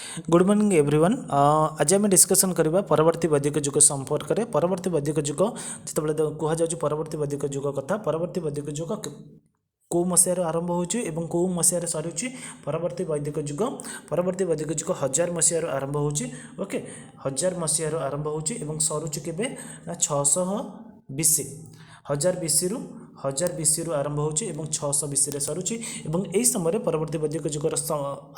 Good morning everyone. आज आम discussion करवा परवर्ती वैदिक युग संपर्क में। परवर्ती वैदिक युग जो कहुच्छे परवर्ती वैदिक युग कथा, परवर्ती वैदिक युग कौ मसीहार आरंभ हो कौ मसीहार सरुची परवर्ती वैदिक युग। परवर्ती वैदिक युग 1000 मसीहार आरंभ होची। ओके, 1000 मसीहार आरंभ होची एवं सरुची केबे 600 बीसी। 1000 बीसी रु 1000 बीसी रु आरंभ होची एवं 600 बीसी रे सरुची एवं एही समय परवर्ती वैदिक युगर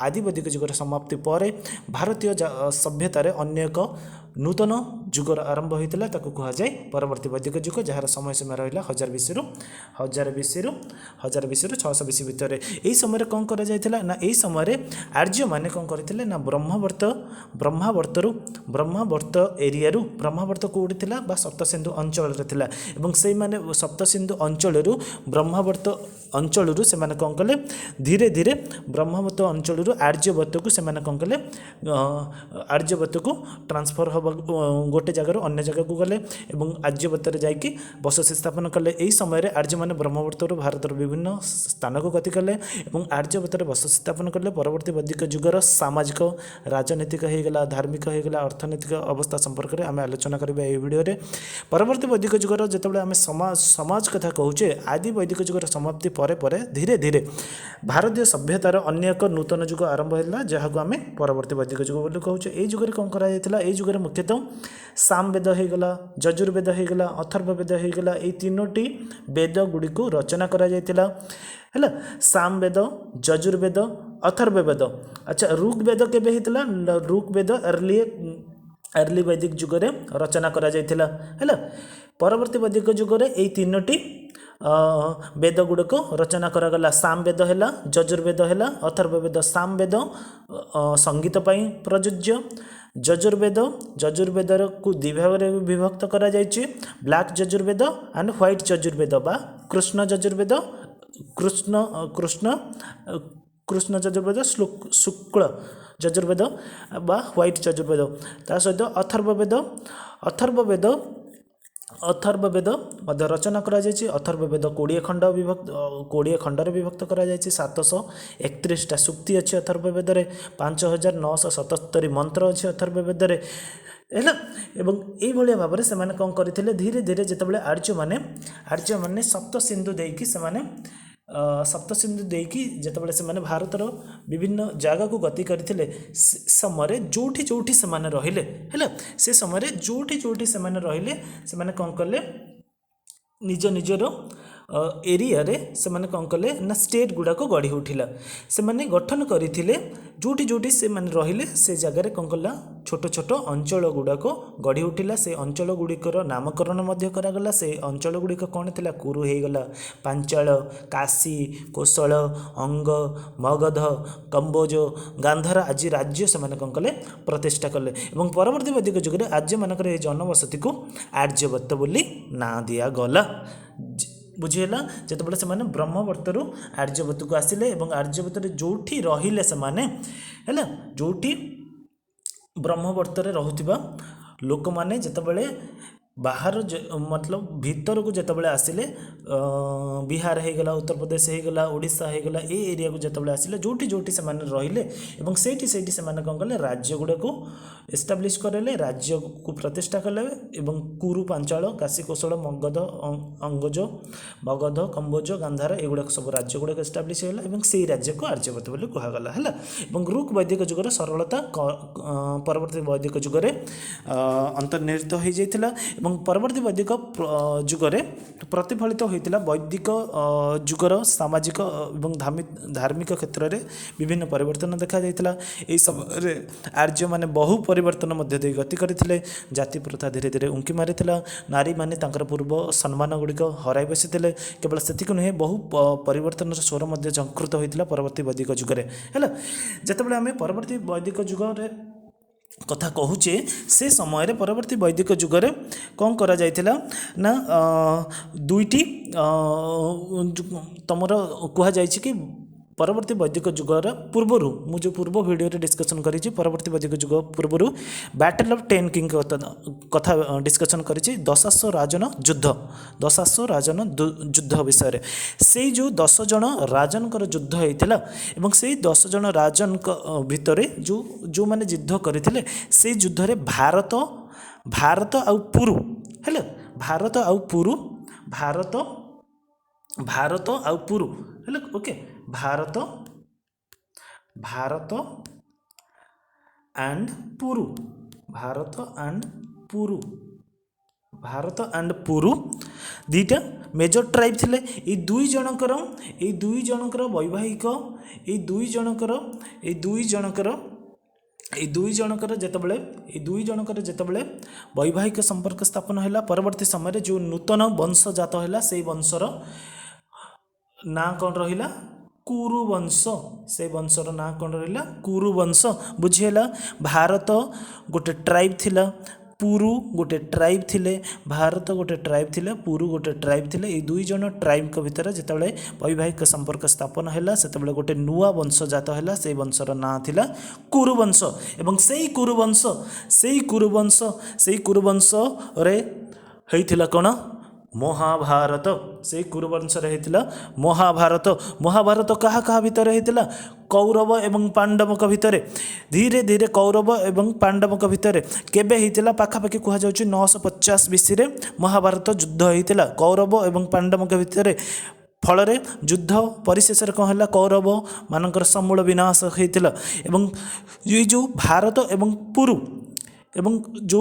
आदि वैदिक युगर समाप्ति पर भारतीय सभ्यतार अन्य एक नूतन युगर आरंभ होता कह जाए परवर्ती वैदिक युग, जार समय समय रहा 1000 बीसी रु 1000 बीसी रु 1000 बीसी रु 600 बीसी भितर। यही समय कौन कर ना यही समय आर्य मैंने कौन करते ना ब्रह्मावर्त एरिया ब्रह्मावर्त कौटी थिला बा सप्तसिंधु अंचल थिला एवं से माने सप्तसिंधु अंचल ब्रह्मावर्त अंचल से माने कौन कले धीरे धीरे ब्रह्मावर्त अंचल आर्यवर्त को से माने कौन कले आर्यवर्त को ट्रांसफर हम गोटे जगार अन्य जगह को गले एवं आर्यवर्त जाकि बसति स्थापन कले। यही समय आर्य मैंने ब्रह्मावर्त भारत विभिन्न स्थान को गति कले एवं आर्यवर्त बसति स्थापन कले। परवर्ती वैदिक युगर सामाजिक राजनीतिक होगला, धार्मिक होगला, अर्थनैतिक अवस्था संपर्क में आम आलोचना करबा ए वीडियो रे। परवर्ती वैदिक युगर जिते आम समाज कथा कहूचे आदि वैदिक युगर समाप्ति पर धीरे धीरे भारतीय सभ्यतार अन्य एक नूतन युग आरंभ होता जहाँ आम परवर्ती वैदिक युग बोली कहूचे। यही युग कौन कर युग मुख्यतः सामवेद होगला, यजुर्वेद होगला, अथर्ववेद होगला, ये तीनोटी वेद गुड़ी को रचना करा जायतिला है। सामवेद, यजुर्वेद, अथर्ववेद। अच्छा, ऋग्वेद केबे हितला? ऋग्वेद अर्ली वैदिक युगरे रचना करा जायतिला है। परवर्ती वैदिक युगरे ये तीनोटी वेद गुड़क रचना करागला। सामवेद है, यजुर्वेद है, अथर्ववेद। सामवेद संगीत पाई प्रयोज्य, यजुर्वेद को द्वि भाग में विभक्त करा जायछि, black Yajurveda and white Yajurveda बा कृष्ण यजुर्वेद, कृष्ण यजुर्वेद, शुक्ल यजुर्वेद बा व्हाइट यजुर्वेद। ता सहित अथर्ववेद मध्य रचना करा जायछि। अथर्ववेद 20 खंडर विभक्त करा जायछि। 731 सूक्ति अच्छी अथर्ववेद रे, 5977 मंत्र अच्छी अथर्ववेद रे है। एवं यही भाव में से कौन करते धीरे धीरे जिते आर्य माने सप्तसिंधु देकी सप्तसिंधु देकी जिते से भारतर विभिन्न जगह को गति करते समय जोठी जोठी से रहिले है, से समय जोठी जोठी से रहिले से कौन कले निज निजर एरिया रे से माने कौन कले ना स्टेट गुड़ाक गढ़ी उठिला। से माने गठन करथिले जोटी जोटी से माने रहिले से जगह कौन कला छोट छोट अंचल गुड़ाक गढ़ी उठिला। से अंचल गुड़िकर नामकरण मध्य करागला। से अंचल गुड़िक कौन थिला? कुरु हेगला, पांचाल, काशी, कोशल, अंग, मगध, कंबोज, गांधार आदि राज्य से माने कौन कले प्रतिष्ठा कले। एवं परवर्ती वैदिक युग आर्य मानकर जनबसती को आर्यवर्त बोली ना दिया गला। बुझीगला जिते से ब्रह्मवर्त आर्यवर्त को आसिले एवं आर्यवर्त जोठी रहिले से है जोठी ब्रह्मवर्त रहूथिबा लोक माने जितेबाला बाहर मतलब भीतर को जितेबाला आसिले बिहार होगला, उत्तर प्रदेश होगला, ओडिशा होगला, ए एरिया को जितेबाला आसिले जोठी जोठी से रहिले एवं सेठी से कौन कले राज्य गुड़ा को एस्टाब्लीश करेले, राज्य को प्रतिष्ठा कले एवं कुरु, पांचाल, काशी, कोशल, मगध, अंगज, मगध, कंबोज, गांधार एगुड़ा सब राज्य गुड़ाक एस्टाब्लीश होगा और से राज्य को आर्यवर्त बोली कहगला है। ऋग वैदिक युगर सरलता परवर्ती वैदिक युगर अंतर्निहित हो जाता एवं परवर्ती वैदिक युगरे प्रतिफलित होता वैदिक युगर सामाजिक एवं धार्मिक क्षेत्र में विभिन्न परिवर्तन देखा जाता। यही समय आर्य माने बहु परिवर्तन मध्य दे गति करथिले। जाति प्रथा धीरे धीरे उंकी मारिथिला। नारी माने तांकर पूर्व सम्मान गुड़िक हराई बसिथिले। केवल सेतिक नुहे बहु परिवर्तन स्वर मध्य झंकृत होता परवर्ती वैदिक युगरे है। जितेबाला आम परवर्ती वैदिक युगरे कथा कहूचे से समय परवर्ती वैदिक युगरे कौन करा जायतिला ना दुईटी तमर कह जायछि कि परवर्ती वैदिक जुगर पूर्वर मुझे पूर्व वीडियो डिस्कसन करी परवर्ती वैदिक जुग पूर्वर बैटल ऑफ 10 किंग कथा डिस्कसन करी दशाश्व राजन युद्ध दशाश्व राजन युद्ध विषय से जो 10 जन राजन युद्ध होता एवं से 10 जन राजन भितर जो मैंने युद्ध करते से युद्ध रे भारत भारत आउ पुरु है भारत आउ पुरु भारत भारत आउ पुरु है okay Bharata Bharata and Puru Bharata and Puru Bharata and Puru दीटा मेजर ट्राइब थिले ए दुई जनकर वैवाहिक ए दुई जनकर जेतबेले वैवाहिक संपर्क स्थापन है परवर्ती समय जो नूतन वंश जात है से वंशर ना कौन रहिला कुरुवंश से वंशर ना कौन रहिला कुरुवंश बुझीला भारत गोटे ट्राइब थिला पुरु गोटे ट्राइब थिले भारत गोटे ट्राइब थिले पुरु गोटे ट्राइब थिले ए दुई जन ट्राइब के भितर जेतेबेले वैवाहिक संपर्क स्थापन हैला सेतेबेले गोटे नुआ वंश जात हैला से वंशर ना थिला कुरुवंश एवं सेई कुरुवंश रे हेइथिला कोन महाभारत से कुरुवंश होता महाभारत महाभारत कहा कहा भितर होता कौरव एवं पांडव भितर धीरे धीरे कौरव एवं पांडव भितर केबे होता पाखापाखि कह 950 बीसी रे महाभारत युद्ध होता कौरव एवं पांडव भितर फल युद्ध परिशेष कौन है कौरव मानकर समूल विनाश होता एवं ये जो भारत एवं पुरु एवं जो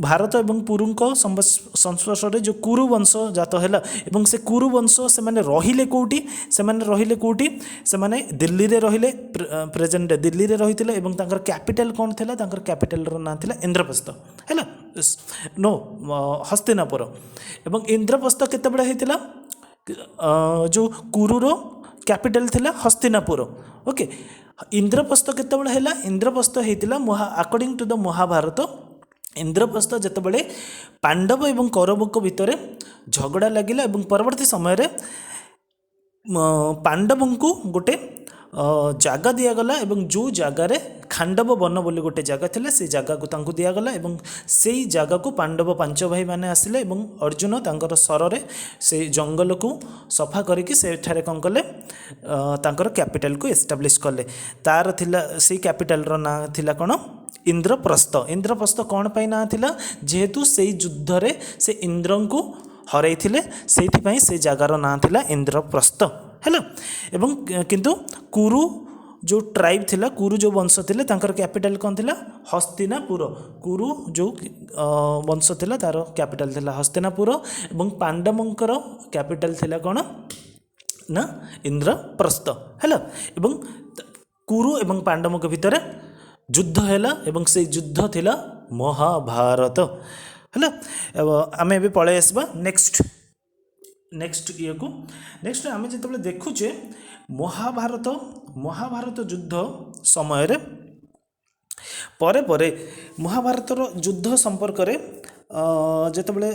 भारत एवं पुरु संस्पर्श जो कुरुवंश जात है एवं से कुरुवंश से माने रहिले कोठी से माने दिल्ली रे रहिले प्रेजेंट दिल्ली रे रहिथिले एवं तांकर कैपिटल कौन थिला तांकर कैपिटल रो नाम थिला इंद्रप्रस्थ हैला नो हस्तिनापुर एवं इंद्रप्रस्थ केते बडा हेतिला जो कुरुरो कैपिटल थिला हस्तिनापुर ओके इंद्रप्रस्थ केते बडा हैला इंद्रप्रस्थ हेतिला according to the Mahabharata Indraprastha जितेबाला पांडव एवं कौरव भितर झगड़ा लगिला एवं परवर्ती समय पांडव को गोटे जगह दिगला एवं जो जगार खांडव वन बोली गोटे जगह थिला से जगह को दिगला एवं से जगह को पांडव 5 भाई माने आसिले एवं अर्जुन तांकर सर से जंगल को सफा करके सेठारे कौन कले तांकर कैपिटल को एस्टाब्लिश कले तार थिला से कैपिटल रो ना थिला कोन इंद्रप्रस्थ इंद्रप्रस्थ कौन पाई ना थिला जेहेतु से युद्ध रे से इंद्र को हरई थिले सेठी से जगार ना थिला इंद्रप्रस्थ है एवं किंतु कुरु जो ट्राइब थिला कुरु जो वंश थिले तांकर कैपिटल कौन थिला हस्तिनापुर कुरु जो वंश थिला तार कैपिटल थिला हस्तिनापुर एवं पांडवंकर कैपिटल थिला कौन ना इंद्रप्रस्थ है एवं कुरु एवं पांडव के भितर युद्ध है एवं से युद्ध थिला महाभारत है आम ए पलि आसवा नेक्स्ट ये को नेक्स्ट आम जो देखुचे महाभारत युद्ध समय रे परे परे महाभारतर युद्ध संपर्क रे जेतबले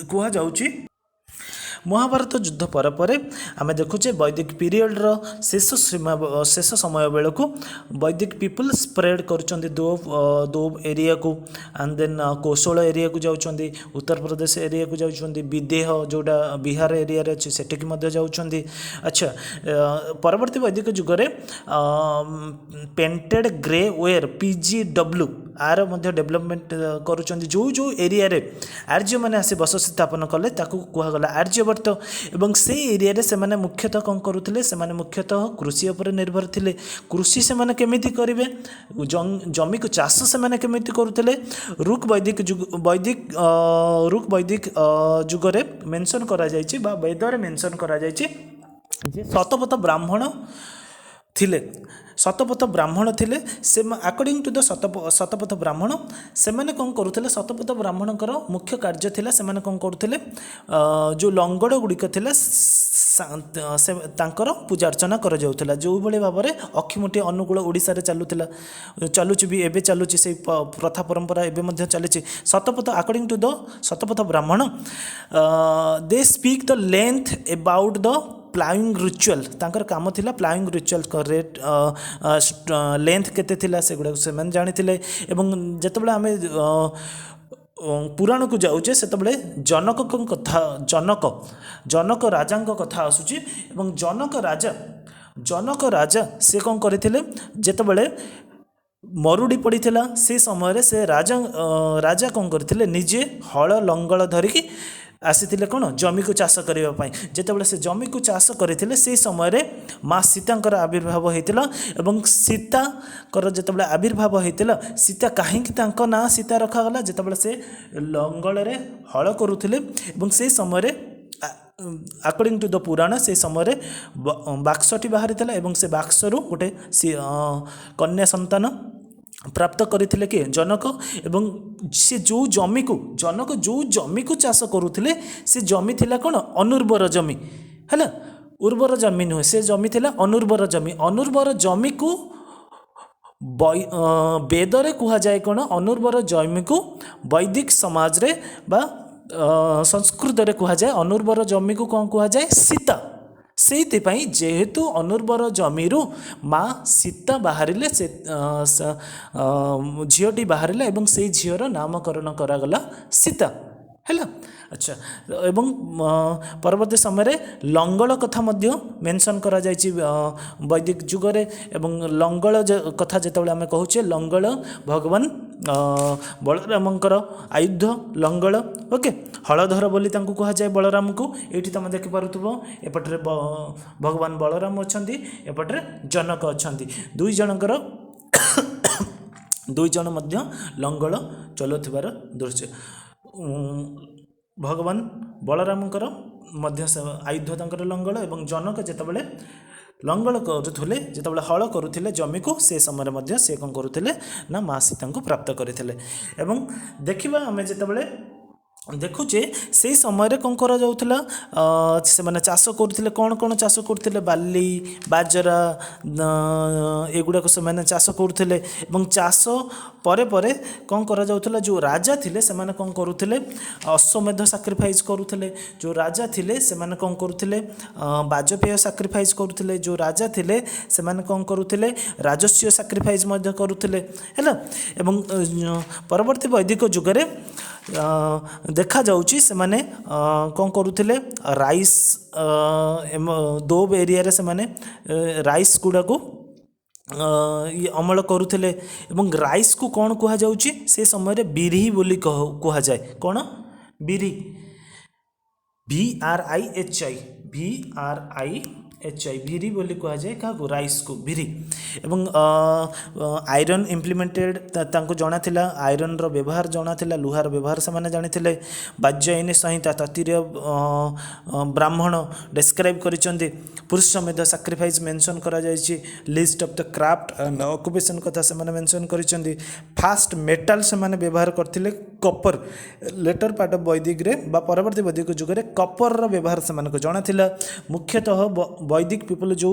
कहा जाउची महाभारत युद्ध पर पर आम देखुचे वैदिक पीरियड रो शेष समय बेलू वैदिक पीपल स्प्रेड कर दोब एरिया को एंड देन कौशल एरिया को जाउछंदी उत्तर प्रदेश एरिया को जाउछंदी विदेह जोड़ा बिहार एरिया रे अछि सेटिक मध्य जाउछंदी अच्छा परवर्ती वैदिक युग रे पेंटेड ग्रे वेयर PGW आर मध्य डेवलपमेंट करुछंदी जो एरिया रे आर्य माने आसी बस स्थापन कले ताकू कुहा गला आर्यवर्त एवं से एरिया रे से माने मुख्यतः कौन करुथिले से माने मुख्यतः कृषि उपर निर्भर थिले कृषि से माने केमिति करिवे जमी को चाष से माने केमिति करुथिले रुक वैदिक जुग रे मेंशन करा जायछि बा वेद रे मेंशन करा जायछि जे शतपथ ब्राह्मण थिले शतपथ ब्राह्मण थिले से अकॉर्डिंग टू द शतपथ ब्राह्मण से माने कौन करुथिले शतपथ ब्राह्मणकर मुख्य कार्य थिला से माने कौन करुथिले जो लंगड़ गुड़िक थिला से तांकर पूजा अर्चना कर जाउथिला जो बळे भाबरे अखिमुठी अनुकूल ओडिसा रे चलुची भी एबे चलुची से प्रथा परंपरा एबे मध्ये चलुची Shatapatha according to the Shatapatha Brahmana they speak the length about the ploughing ritual तांकर काम थिला प्लाइंग रिचुअल रेट लेंथ केते थिला सेगुडा से मन जानिथिले एवं जेतेबेले आमे पुराण को जाऊे से जनक कथा जनक राजा कथा आसूची एवं जनक राजा से कौन करथिले जेतेबेले मरुड़ी पड़ीथिला से समय से राजा कौन करथिले निजे हल लंगल धरिकी आसीथिले कौन जमी को चाष करने जितेबाला से जमी को चाष करते से समय माँ सीतांकर आविर्भाव होता एवं सीताकर जितेबाला आविर्भाव होता सीता कहीं ना सीता रखागला जितेबाला से लंगल हल करुले से समय अकॉर्डिंग टू द पुराण से समय बाक्सटी बाहरी से बाक्सरू गोटे कन्या संतान प्राप्त करथिले कि जनक एवं से जो जमी को जनक जो जमी को चाष करुले से जमी थिला कौन अनुर्वर जमी है उर्वर जमी नुहे से जमी थिला अनुर्वर जमी को वेदरे कह जाए कौन अनुर्वर जमी को वैदिक समाज रे बा संस्कृत रे कह जाए अनुर्वर जमी को कौन कह जाए सीता से जेहेतु अनुर्वर जमीरु माँ सीता बाहर से झीटी बाहर एवं से झीर नामकरण करागला सीता है। अच्छा एवं परवर्ती समय लंगल कथा मेंशन करा जायछि वैदिक जुगरे एवं लंगल कथा जितेबाला आम कहूचे लंगल भगवान बलरामंकर आयुध लंगल ओके हलधर बोली तांको कहा जाए बलराम को ये तुम देखिपे एपटे भगवान बलराम अच्छा एपटे जनक अच्छा दुई जनकर दुई जन लंगल चलुथिबार दृश्य भगवान बलरामकर आयुध तंकर लंगल एवं जनक जितेबाला लंगल करुले जितेबाला हल करुले जमी को से समय से कौन करुले ना माँ सीता को प्राप्त करते एवं देखा आम जितेबाला देखुचे से समय कौन करा जाउथला से माने चाष करथिले कौन चाष करथिले बाली बाजरा एगुड़ा को से माने चाष करथिले एवं चाष परे परे कौन करा जाउथला जो राजा थिले से माने कौन करुथिले अश्वमेध सैक्रिफाइस करुथिले जो राजा थिले से माने कौन करुथिले बाजपेय सैक्रिफाइस करुथिले जो राजा थिले से माने कौन करुथिले राजस्व सैक्रिफाइस मध्य करुथिले हैला एवं परवर्ती वैदिक जुगरे देखा जाउची से माने कौन करुथिले राइस दोब एरिया रे से माने राइस गुड़ा को अमल करुथिले एवं राइस को कौन कहा जाउची से समय रे बिरही बोली कहा जाए कौन बिरही VRIHI भिरी बोली कह जाए क्या राइस को भिरी एवं आयरन इम्प्लीमेंटेड तांको जଣା थिला आयरन रो व्यवहार जଣା थिला लुहार व्यवहार से माने जानी थिले बाज्यायनी संहिता ततीय ब्राह्मण डिस्क्राइब करिसंती पुरुष मेध सैक्रिफाइस मेंशन करा जायछि list of the craft and occupation कथा से माने मेंशन करिसंती फास्ट मेटल से माने व्यवहार करथिले कॉपर लेटर पार्ट ऑफ वैदिक रे बा परवर्ती वैदिक जुग रे कॉपर रो व्यवहार से माने को जଣା थिला मुख्यतः वैदिक पीपल जो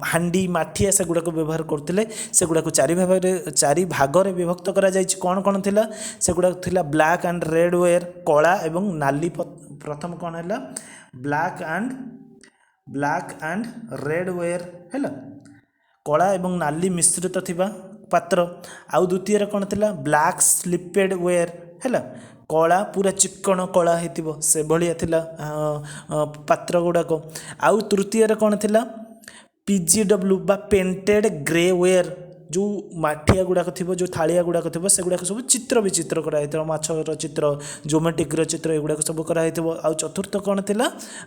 हांडी माठिया से गुड़ा को व्यवहार करते से गुड़ा को चारि भाग रे विभक्त करा जायछि कौन कौन थिला से गुड़ा थिला ब्लैक एंड रेड वेयर कला एवं नाली प्रथम कौन है ब्लैक एंड रेड वेयर है कला एवं नाली मिश्रित थिबा पात्र आउ द्वितीय कौन थिला ब्लैक स्लिपेड वेयर है कला पूरा चिक्कण कला होती से भाया थिला पात्र गुड़ाक आउ तृतीय कौन थिला PGW बा पेंटेड ग्रे वेयर जो माठिया गुड़ाक थी जो थालिया गुड़ाक थी से गुड़ाक सब चित्र विचित्र कराई माछर चित्र जोमेट्रिक चित्र एगुड़ाक सब कराई आउ चतुर्थ कौन थिला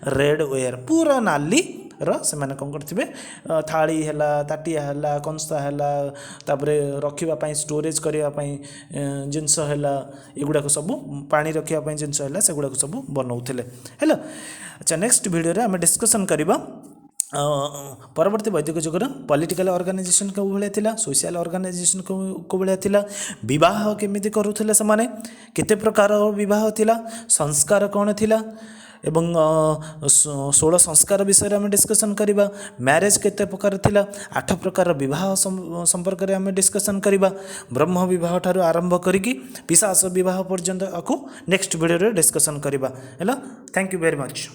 रेड वेयर पूरा नाली से माने कौन करथिबे थाली हैला ताटिया हैला कंसा हैला तापरे रखिबा पई स्टोरेज करिया पई जिंस हैला एगुडा को सब पानी रखिया पई जिंस हैला से गुडा को सब बनौथिले हैला। अच्छा नेक्स्ट वीडियो रे हम डिस्कशन करिबा परवर्ती वैदिक जुगर पॉलिटिकल ऑर्गेनाइजेशन को भलिया थिला सोशल ऑर्गेनाइजेशन को भलिया थिला विवाह केमिति करूथिले से माने केते प्रकार विवाह थिला संस्कार कोन थिला एवं 16 संस्कार विषय में डिस्कशन करिबा मैरिज केते प्रकार थिला 8 प्रकार विवाह संपर्क रे हम डिस्कशन करिबा ब्रह्म विवाह ठारू आरंभ करिकी पिशाच विवाह पर्यंत आकु नेक्स्ट वीडियो रे डिस्कशन करिबा हैला। Thank you very much.